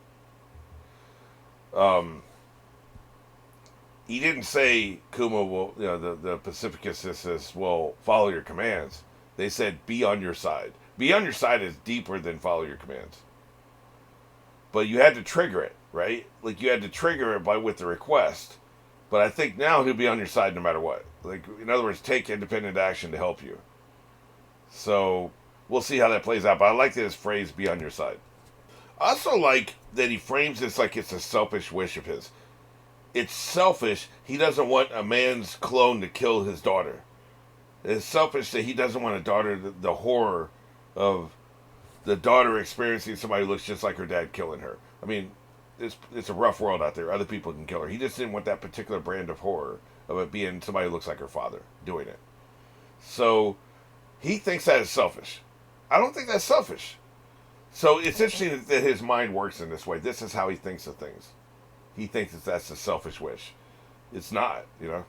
he didn't say Kuma will, the Pacificus will follow your commands. They said be on your side. Be on your side is deeper than follow your commands. But you had to trigger it, right? Like you had to trigger it with the request. But I think now he'll be on your side no matter what. Like, in other words, take independent action to help you. So we'll see how that plays out. But I like this phrase, be on your side. I also like that he frames this like it's a selfish wish of his. It's selfish. He doesn't want a man's clone to kill his daughter. It's selfish that he doesn't want a daughter, the horror of the daughter experiencing somebody who looks just like her dad killing her. I mean, it's a rough world out there. Other people can kill her. He just didn't want that particular brand of horror of it being somebody who looks like her father doing it. So he thinks that is selfish. I don't think that's selfish. So it's interesting that his mind works in this way. This is how he thinks of things. He thinks that's a selfish wish. It's not, And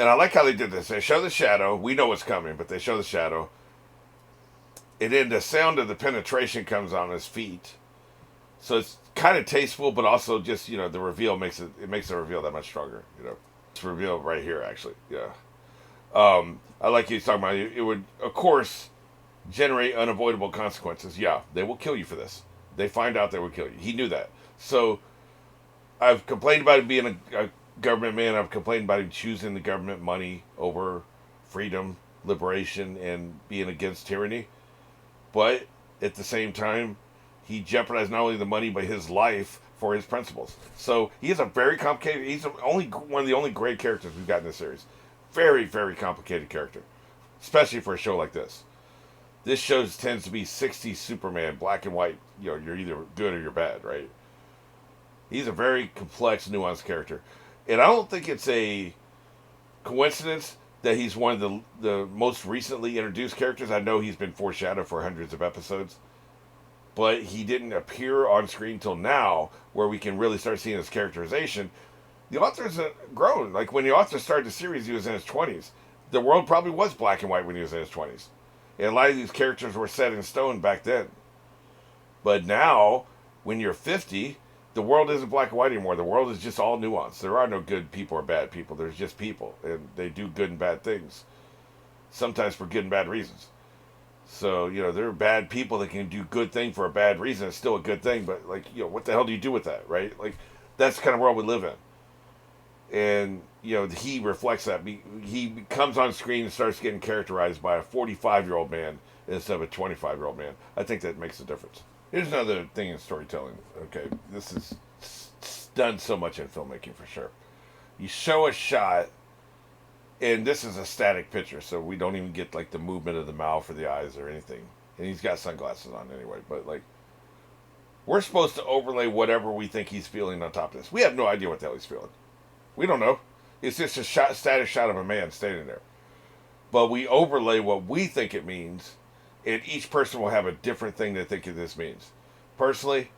I like how they did this. They show the shadow. We know what's coming, but they show the shadow. And then the sound of the penetration comes on his feet. So it's kind of tasteful, but also just, the reveal makes the reveal that much stronger, It's revealed right here, actually, yeah. I like he's talking about it would, of course, generate unavoidable consequences. Yeah, they will kill you for this. They find out they will kill you. He knew that. So I've complained about him being a government man. I've complained about him choosing the government money over freedom, liberation, and being against tyranny. But at the same time, he jeopardized not only the money but his life for his principles. So he is a very complicated. He's one of the only great characters we've got in this series. Very, very complicated character, especially for a show like this. This show tends to be 60s Superman, black and white. You're either good or you're bad, right? He's a very complex, nuanced character, and I don't think it's a coincidence that he's one of the most recently introduced characters. I know he's been foreshadowed for hundreds of episodes, but he didn't appear on screen till now, where we can really start seeing his characterization. The author's grown. Like, when the author started the series, he was in his 20s. The world probably was black and white when he was in his 20s. And a lot of these characters were set in stone back then. But now, when you're 50, the world isn't black and white anymore. The world is just all nuanced. There are no good people or bad people. There's just people. And they do good and bad things. Sometimes for good and bad reasons. So, there are bad people that can do good thing for a bad reason. It's still a good thing. But, what the hell do you do with that, right? That's the kind of world we live in. And, he reflects that. He comes on screen and starts getting characterized by a 45-year-old man instead of a 25-year-old man. I think that makes a difference. Here's another thing in storytelling. Okay, this is done so much in filmmaking for sure. You show a shot, and this is a static picture, so we don't even get, the movement of the mouth or the eyes or anything. And he's got sunglasses on anyway, but, we're supposed to overlay whatever we think he's feeling on top of this. We have no idea what the hell he's feeling. We don't know. It's just a static shot of a man standing there. But we overlay what we think it means, and each person will have a different thing they think this means. Personally,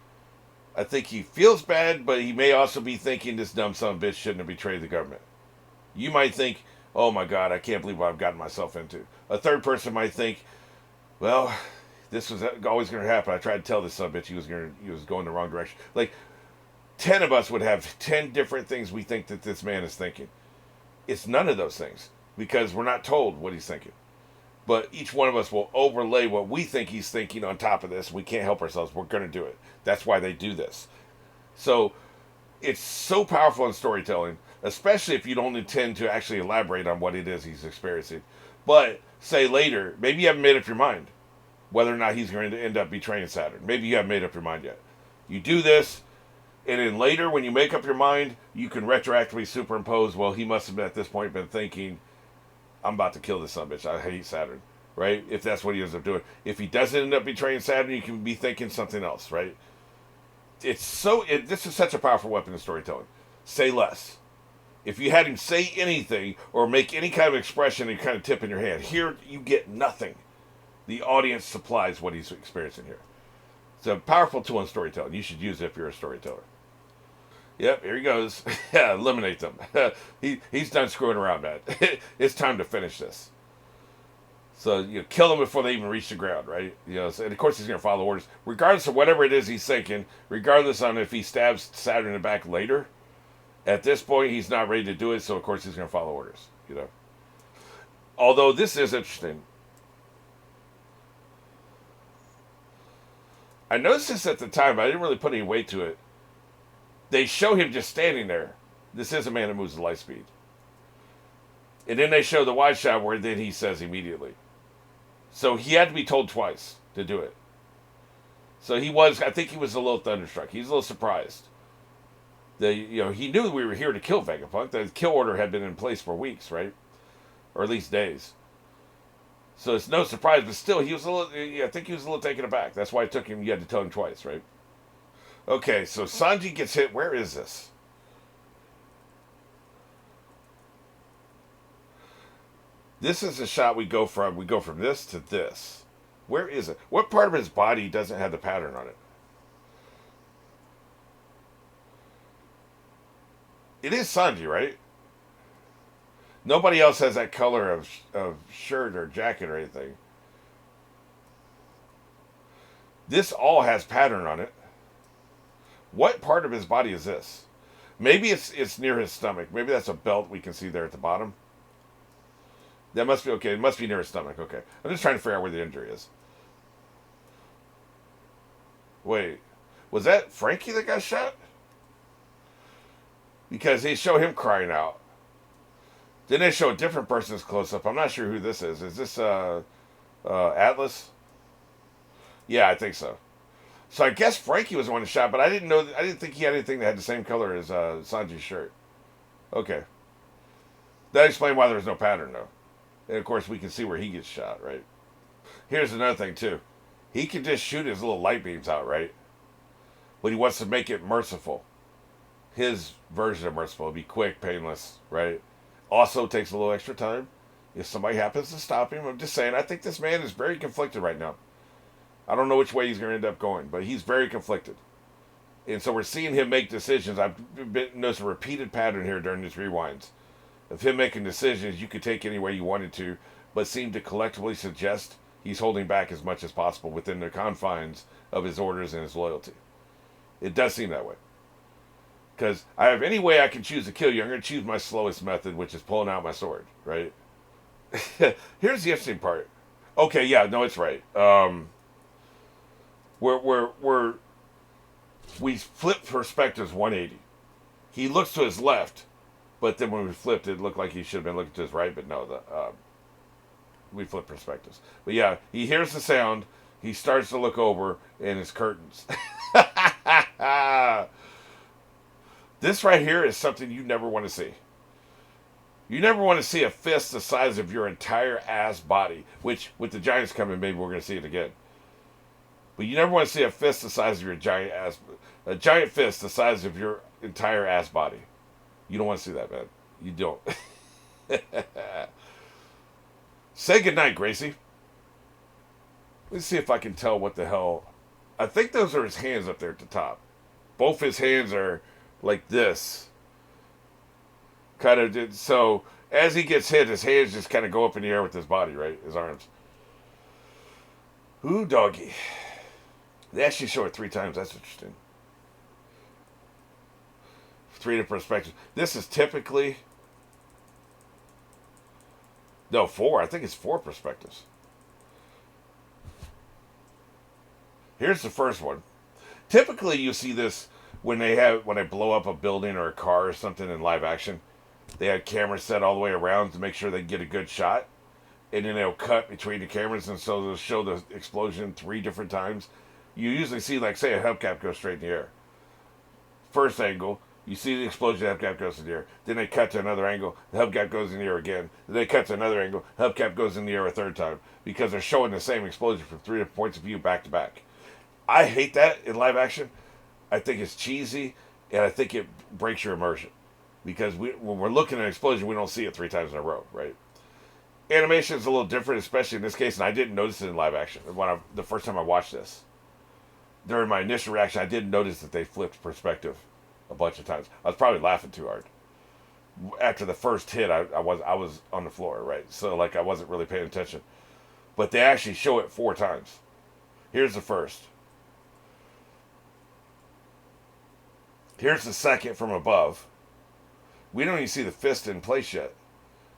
I think he feels bad, but he may also be thinking this dumb son of a bitch shouldn't have betrayed the government. You might think, oh my God, I can't believe what I've gotten myself into. A third person might think, well, this was always going to happen. I tried to tell this son of a bitch he was going the wrong direction. 10 of us would have 10 different things we think that this man is thinking. It's none of those things, because we're not told what he's thinking. But each one of us will overlay what we think he's thinking on top of this. We can't help ourselves. We're going to do it. That's why they do this. So it's so powerful in storytelling, especially if you don't intend to actually elaborate on what it is he's experiencing. But say later, maybe you haven't made up your mind whether or not he's going to end up betraying Saturn. Maybe you haven't made up your mind yet. You do this, and then later, when you make up your mind, you can retroactively superimpose, well, he must have at this point been thinking, I'm about to kill this son of a bitch. I hate Saturn, right? If that's what he ends up doing. If he doesn't end up betraying Saturn, you can be thinking something else, right? This is such a powerful weapon in storytelling. Say less. If you had him say anything or make any kind of expression and kind of tip in your hand, here you get nothing. The audience supplies what he's experiencing here. It's a powerful tool in storytelling. You should use it if you're a storyteller. Yep, here he goes. Yeah, eliminate them. He's done screwing around, man. It's time to finish this. So kill them before they even reach the ground, right? And of course he's going to follow orders, regardless of whatever it is he's thinking. Regardless on if he stabs Saturn in the back later, At this point, he's not ready to do it, so of course he's going to follow orders. You know. Although this is interesting. I noticed this at the time, but I didn't really put any weight to it. They show him just standing there. This is a man that moves at light speed. And then they show the wide shot where then he says immediately. So he had to be told twice to do it. So I think he was a little thunderstruck. He's a little surprised. He knew we were here to kill Vegapunk. The kill order had been in place for weeks, right? Or at least days. So it's no surprise, but still, I think he was a little taken aback. That's why it took him, you had to tell him twice, right? Okay, so Sanji gets hit. Where is this? This is a shot we go from this to this. Where is it? What part of his body doesn't have the pattern on it? It is Sanji, right? Nobody else has that color of shirt or jacket or anything. This all has pattern on it. What part of his body is this? Maybe it's near his stomach. Maybe that's a belt we can see there at the bottom. That must be okay. It must be near his stomach. Okay. I'm just trying to figure out where the injury is. Wait. Was that Frankie that got shot? Because they show him crying out. Then they show a different person's close up. I'm not sure who this is. Is this Atlas? Yeah, I think so. So I guess Frankie was the one that shot, but I didn't think he had anything that had the same color as Sanji's shirt. Okay. That explains why there's no pattern, though. And of course, we can see where he gets shot, right? Here's another thing, too. He can just shoot his little light beams out, right? But he wants to make it merciful. His version of merciful will be quick, painless, right? Also takes a little extra time. If somebody happens to stop him, I'm just saying, I think this man is very conflicted right now. I don't know which way he's going to end up going, but he's very conflicted. And so we're seeing him make decisions. I've noticed a repeated pattern here during these rewinds of him making decisions you could take any way you wanted to, but seem to collectively suggest he's holding back as much as possible within the confines of his orders and his loyalty. It does seem that way. Because I have any way I can choose to kill you, I'm going to choose my slowest method, which is pulling out my sword, right? Here's the interesting part. Okay, yeah, no, it's right. We flip perspectives 180. He looks to his left, but then when we flipped, it looked like he should have been looking to his right, but no, we flip perspectives. But yeah, he hears the sound, he starts to look over, and it's curtains. This right here is something you never want to see. You never want to see a fist the size of your entire ass body, which, with the Giants coming, maybe we're going to see it again. But you never want to see a fist the size of your giant ass, a giant fist the size of your entire ass body. You don't want to see that, man. You don't. Say goodnight, Gracie. Let's see if I can tell what the hell. I think those are his hands up there at the top. Both his hands are like this. Kind of did so as he gets hit, his hands just kind of go up in the air with his body, right? His arms. Ooh, doggy. They actually show it 3 times. That's interesting. 3 different perspectives. This is typically 4. I think it's 4 perspectives. Here's the first one. Typically, you see this when they blow up a building or a car or something in live action. They had cameras set all the way around to make sure they get a good shot, and then they'll cut between the cameras, and so they'll show the explosion 3 different times. You usually see, like, say, a hubcap go straight in the air. First angle, you see the explosion, the hubcap goes in the air. Then they cut to another angle, the hubcap goes in the air again. Then they cut to another angle, hubcap goes in the air a 3rd time, because they're showing the same explosion from 3 different points of view back to back. I hate that in live action. I think it's cheesy, and I think it breaks your immersion. Because when we're looking at an explosion, we don't see it 3 times in a row, right? Animation is a little different, especially in this case, and I didn't notice it in live action. The first time I watched this, during my initial reaction, I didn't notice that they flipped perspective a bunch of times. I was probably laughing too hard. After the first hit, I was on the floor, right? So like I wasn't really paying attention. But they actually show it 4 times. Here's the first. Here's the second from above. We don't even see the fist in place yet.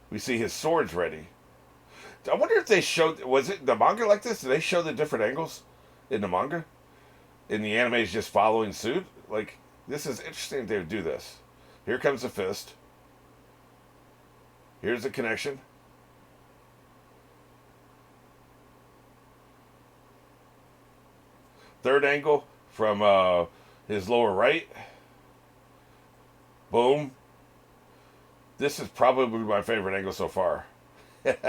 We see his swords ready. I wonder if they showed. Was it the manga like this? Did they show the different angles in the manga? And the anime is just following suit? Like, this is interesting if they would do this. Here comes the fist. Here's the connection. Third angle from his lower right. Boom. This is probably my favorite angle so far. It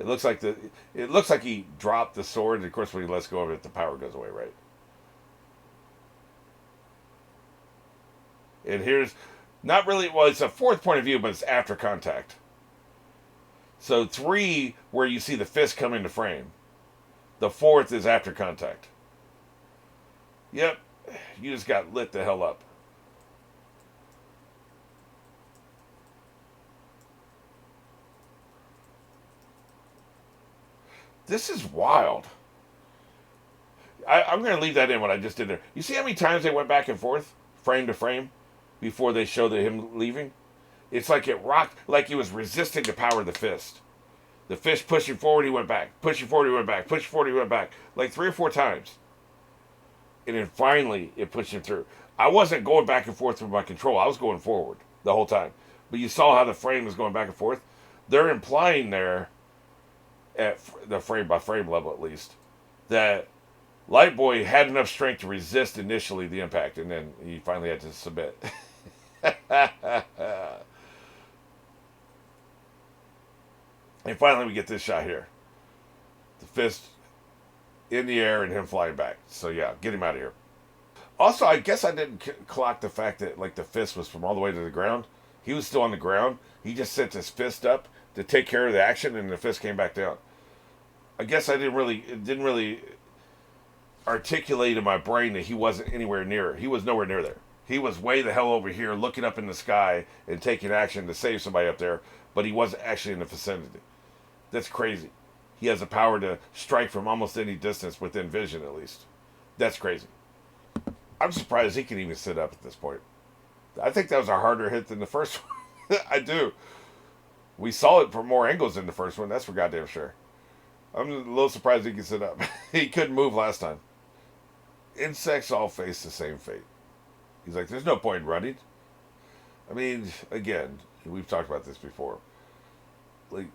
looks like he dropped the sword, and of course when he lets go of it, the power goes away, right? And here's not really, well, it's a fourth point of view, but it's after contact. So 3, where you see the fist come into frame. The 4th is after contact. Yep, you just got lit the hell up. This is wild. I'm going to leave that in what I just did there. You see how many times they went back and forth, frame to frame, before they showed him leaving? It's like it rocked, like he was resisting the power of the fist. The fist pushing forward, he went back. Pushing forward, he went back. Pushing forward, he went back. Like 3 or 4 times. And then finally, it pushed him through. I wasn't going back and forth with my control. I was going forward the whole time. But you saw how the frame was going back and forth. They're implying there, at the frame by frame level at least, that Light Boy had enough strength to resist initially the impact, and then he finally had to submit. And finally we get this shot here. The fist in the air and him flying back. So yeah, get him out of here. Also, I guess I didn't clock the fact that like the fist was from all the way to the ground. He was still on the ground. He just sent his fist up to take care of the action, and the fist came back down. I guess it didn't really articulate in my brain that he wasn't anywhere near. He was nowhere near there. He was way the hell over here looking up in the sky and taking action to save somebody up there, but he wasn't actually in the vicinity. That's crazy. He has the power to strike from almost any distance within vision, at least. That's crazy. I'm surprised he can even sit up at this point. I think that was a harder hit than the first one. I do. We saw it from more angles than the first one, that's for goddamn sure. I'm a little surprised he can sit up. He couldn't move last time. Insects all face the same fate. He's like, there's no point in running. I mean, again, we've talked about this before. Like,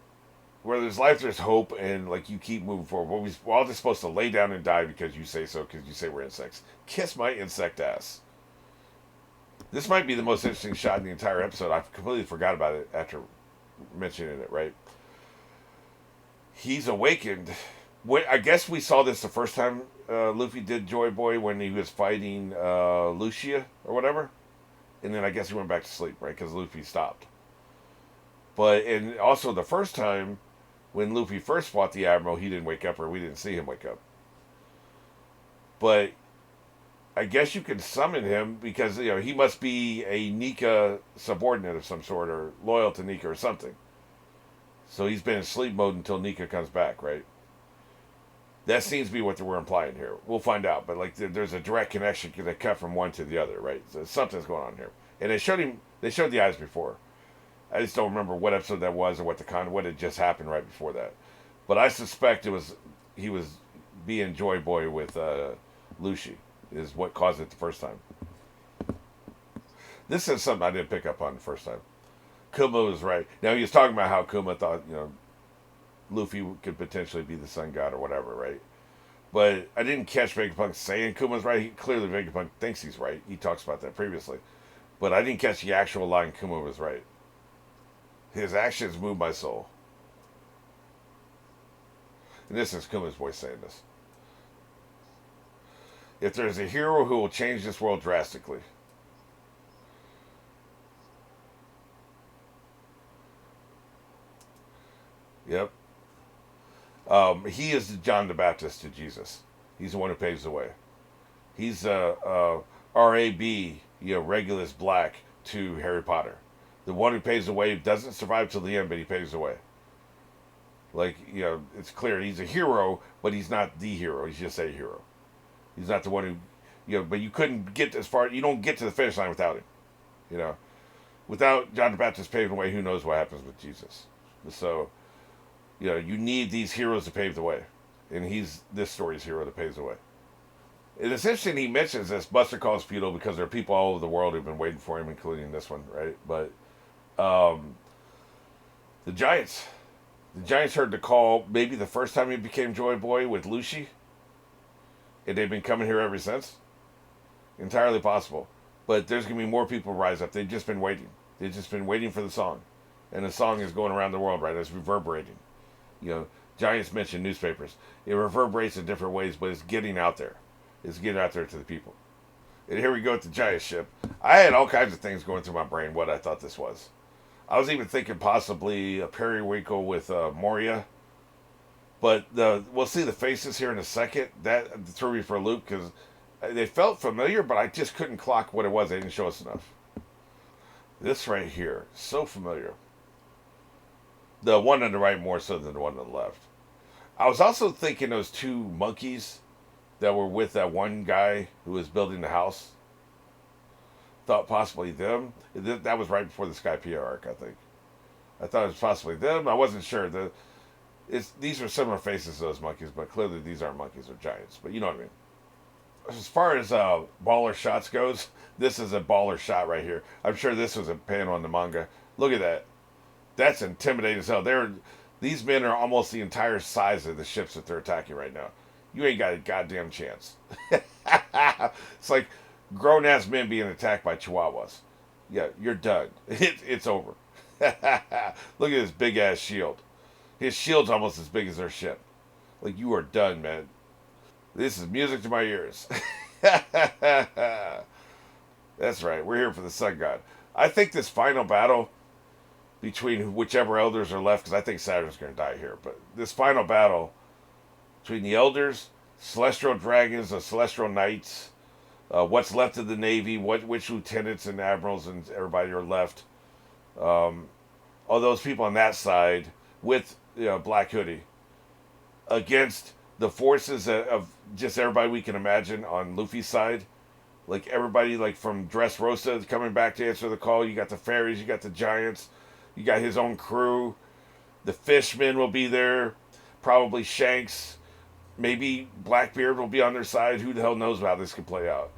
where there's life, there's hope, and like you keep moving forward. We're all just supposed to lay down and die because you say so, because you say we're insects. Kiss my insect ass. This might be the most interesting shot in the entire episode. I completely forgot about it after mentioning it, right? He's awakened. I guess we saw this the first time Luffy did Joy Boy when he was fighting Lucia or whatever. And then I guess he went back to sleep, right? Because Luffy stopped. And also the first time when Luffy first fought the Admiral, he didn't wake up, or we didn't see him wake up. But I guess you can summon him because, you know, he must be a Nika subordinate of some sort, or loyal to Nika or something. So he's been in sleep mode until Nika comes back, right? That seems to be what we're implying here. We'll find out, but like there's a direct connection because they cut from one to the other, right? So something's going on here. And they showed the eyes before. I just don't remember what episode that was or what had just happened right before that. But I suspect he was being Joy Boy with Lucy is what caused it the first time. This is something I didn't pick up on the first time. Kuma was right. Now he was talking about how Kuma thought, you know, Luffy could potentially be the sun god or whatever, right? But I didn't catch Vegapunk saying Kuma's right. Clearly Vegapunk thinks he's right. He talks about that previously. But I didn't catch the actual line Kuma was right. His actions move my soul. And this is Kuma's voice saying this. If there's a hero who will change this world drastically, yep. He is John the Baptist to Jesus. He's the one who paves the way. He's R.A.B., you know, Regulus Black to Harry Potter. The one who paves the way doesn't survive till the end, but he paves the way. Like, you know, it's clear he's a hero, but he's not the hero. He's just a hero. He's not the one who But you couldn't get as far. You don't get to the finish line without him. You know, without John the Baptist paving the way, who knows what happens with Jesus? So, you need these heroes to pave the way, and he's this story's hero that paves the way. And it's interesting he mentions this. Buster calls feudal because there are people all over the world who've been waiting for him, including this one, right? But the Giants. The Giants heard the call maybe the first time he became Joy Boy with Lucy, and they've been coming here ever since. Entirely possible. But there's going to be more people rise up. They've just been waiting. They've just been waiting for the song. And the song is going around the world, right? It's reverberating. Giants mention newspapers. It reverberates in different ways, but it's getting out there. It's getting out there to the people. And here we go with the Giant ship. I had all kinds of things going through my brain what I thought this was. I was even thinking possibly a periwinkle with Moria. But we'll see the faces here in a second. That threw me for a loop because they felt familiar, but I just couldn't clock what it was. They didn't show us enough. This right here, so familiar. The one on the right more so than the one on the left. I was also thinking those two monkeys that were with that one guy who was building the house. Thought possibly them. That was right before the Skypiea arc, I think. I thought it was possibly them. I wasn't sure. These are similar faces to those monkeys, but clearly these aren't monkeys or giants. But you know what I mean. As far as baller shots goes, this is a baller shot right here. I'm sure this was a panel on the manga. Look at that. That's intimidating as hell. These men are almost the entire size of the ships that they're attacking right now. You ain't got a goddamn chance. It's like grown-ass men being attacked by chihuahuas. Yeah, you're done. It's over. Look at this big-ass shield. His shield's almost as big as their ship. Like, you are done, man. This is music to my ears. That's right. We're here for the Sun God. I think this final battle between whichever elders are left, because I think Saturn's going to die here, but this final battle between the elders, celestial dragons, the celestial knights, what's left of the Navy, which lieutenants and admirals and everybody are left, all those people on that side with Black Hoodie against the forces of just everybody we can imagine on Luffy's side. Like everybody like from Dressrosa coming back to answer the call. You got the fairies, you got the giants, you got his own crew. The fishmen will be there. Probably Shanks. Maybe Blackbeard will be on their side. Who the hell knows how this could play out.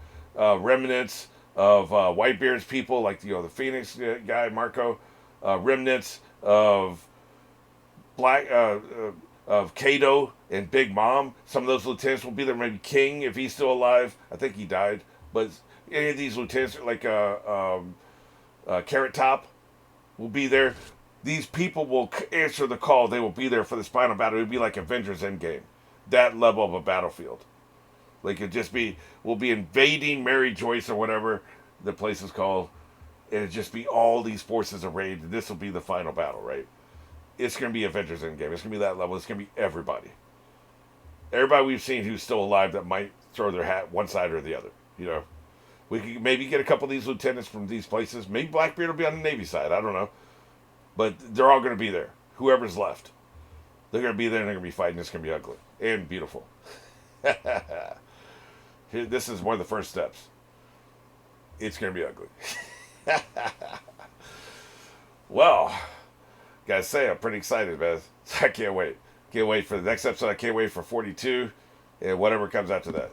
Remnants of Whitebeard's people, like the Phoenix guy, Marco. Remnants of of Kato and Big Mom. Some of those lieutenants will be there. Maybe King, if he's still alive. I think he died. But any of these lieutenants, like Carrot Top, will be there. These people will answer the call. They will be there for this final battle. It would be like Avengers Endgame. That level of a battlefield. Like we'll be invading Mary Joyce or whatever the place is called. And it'd just be all these forces arrayed. And this will be the final battle, right? It's going to be Avengers Endgame. It's going to be that level. It's going to be everybody. Everybody we've seen who's still alive that might throw their hat one side or the other. We could maybe get a couple of these lieutenants from these places. Maybe Blackbeard will be on the Navy side. I don't know. But they're all going to be there. Whoever's left. They're going to be there and they're going to be fighting. It's going to be ugly and beautiful. This is one of the first steps. It's going to be ugly. Well, gotta say, I'm pretty excited, man. I can't wait. Can't wait for the next episode. I can't wait for 42 and whatever comes after that.